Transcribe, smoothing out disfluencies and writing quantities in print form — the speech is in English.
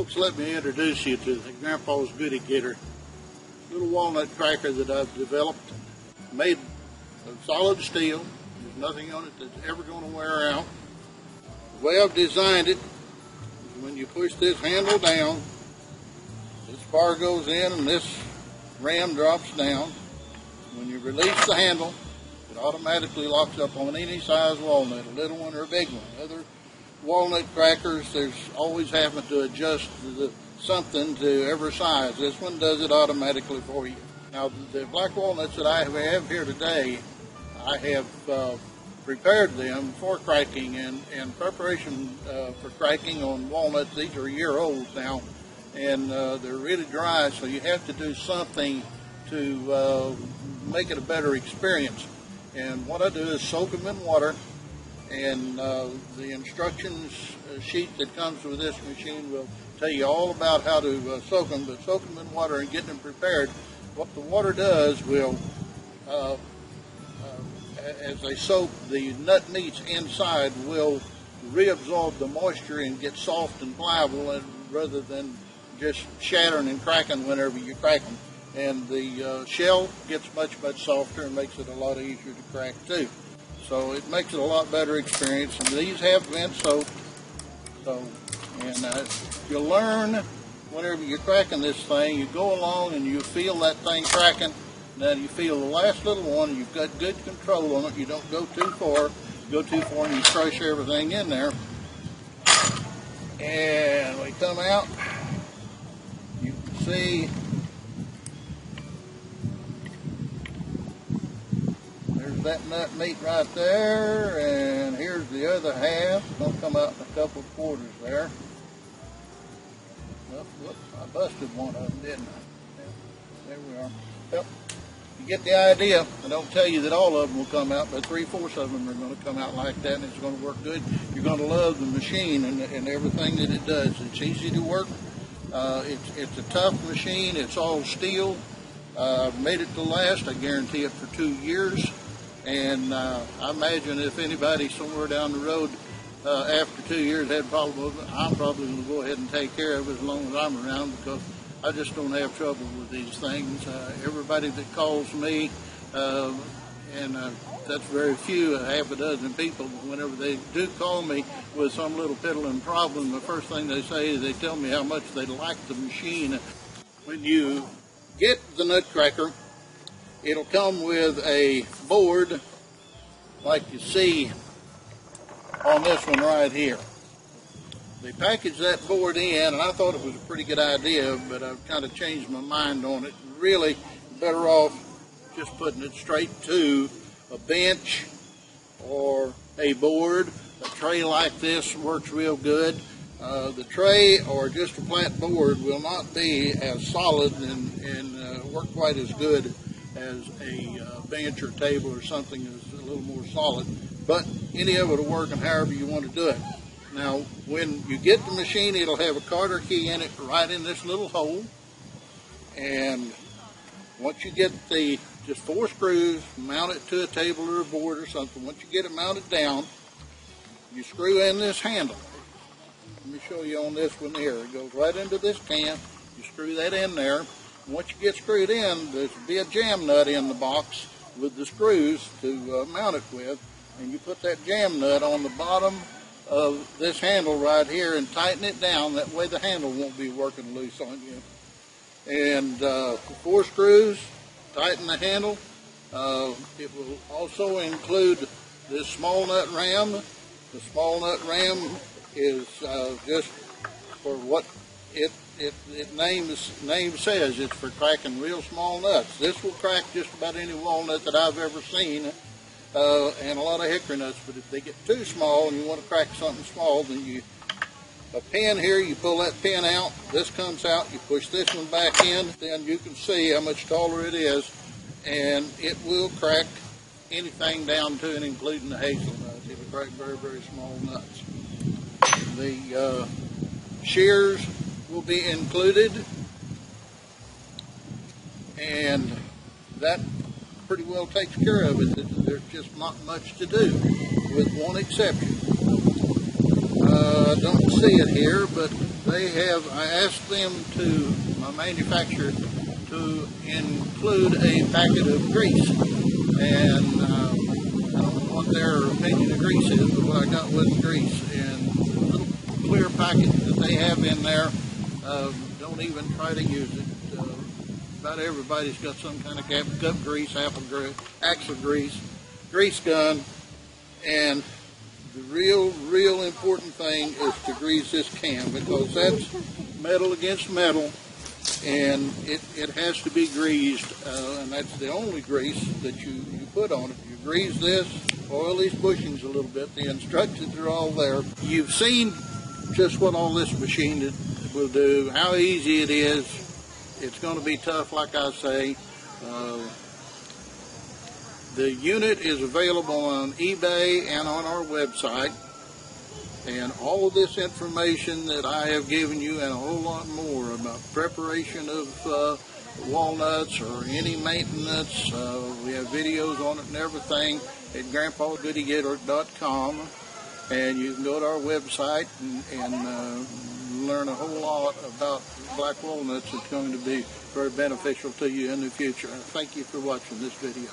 Folks, let me introduce you to the Grandpa's Goody Getter, little walnut cracker that I've developed, made of solid steel. There's nothing on it that's ever going to wear out. The way I've designed it is when you push this handle down, this bar goes in and this ram drops down. When you release the handle, it automatically locks up on any size walnut, a little one or a big one. Other walnut crackers, there's always having to adjust something to every size. This one does it automatically for you. Now, the black walnuts that I have here today, I have prepared them for cracking, and preparation for cracking on walnuts. These are a year old now, and they're really dry, so you have to do something to make it a better experience. And what I do is soak them in water, and the instructions sheet that comes with this machine will tell you all about how to soak them, but soak them in water and get them prepared. What the water does will, as they soak, the nut meats inside will reabsorb the moisture and get soft and pliable, rather than just shattering and cracking whenever you crack them. And the shell gets much softer and makes it a lot easier to crack too. So it makes it a lot better experience. And these have been soaked. You learn whenever you're cracking this thing, you go along and you feel that thing cracking. Now you feel the last little one, you've got good control on it. You don't go too far. You go too far and you crush everything in there. And we come out, you can see that nut meat right there, and here's the other half. It's going to come out in a couple of quarters there. Oh, whoops, I busted one of them, didn't I? Yeah, there we are. Yep. You get the idea. I don't tell you that all of them will come out, but 3/4 of them are going to come out like that, and it's going to work good. You're going to love the machine and everything that it does. It's easy to work. It's a tough machine. It's all steel. I've made it to last. I guarantee it for 2 years. And I imagine if anybody somewhere down the road after 2 years had a problem with it, I'm probably going to go ahead and take care of it as long as I'm around, because I just don't have trouble with these things. Everybody that calls me, and that's very few, half a dozen people, whenever they do call me with some little piddling problem, the first thing they say is they tell me how much they like the machine. When you get the Nutcracker, it'll come with a board like you see on this one right here. They package that board in, and I thought it was a pretty good idea, but I've kind of changed my mind on it. Really better off just putting it straight to a bench or a board. A tray like this works real good. The tray or just a flat board will not be as solid and work quite as good as a bench or table or something that's a little more solid, but any of it will work, and however you want to do it. Now, when you get the machine, it'll have a Carter key in it right in this little hole, and once you get just 4 screws, mount it to a table or a board or something. Once you get it mounted down, you screw in this handle. Let me show you on this one here. It goes right into this can. You screw that in there. Once you get screwed in, there'll be a jam nut in the box with the screws to mount it with, and you put that jam nut on the bottom of this handle right here and tighten it down. That way the handle won't be working loose on you. And 4 screws, tighten the handle. It will also include this small nut ram. The small nut ram is just for what it name says. It's for cracking real small nuts. This will crack just about any walnut that I've ever seen, and a lot of hickory nuts. But if they get too small and you want to crack something small, then a pin here, you pull that pin out, this comes out, you push this one back in, then you can see how much taller it is, and it will crack anything down to and including the hazelnuts. It'll crack very small nuts. The shears will be included, and that pretty well takes care of it. There's just not much to do, with one exception. I don't see it here, but I asked them my manufacturer, to include a packet of grease. And I don't know what their opinion of grease is, but what I got was grease. And the little clear packet that they have in there, don't even try to use it. About everybody's got some kind of cup grease, axle grease, grease gun, and the real important thing is to grease this can, because that's metal against metal, and it has to be greased, and that's the only grease that you put on it. You grease this, oil these bushings a little bit. The instructions are all there. You've seen just what all this machine will do, how easy it is. It's going to be tough, like I say. The unit is available on eBay and on our website, and all of this information that I have given you and a whole lot more about preparation of walnuts or any maintenance, we have videos on it and everything at grandpagoodiegator.com, and you can go to our website and learn a whole lot about black walnuts. It's going to be very beneficial to you in the future. Thank you for watching this video.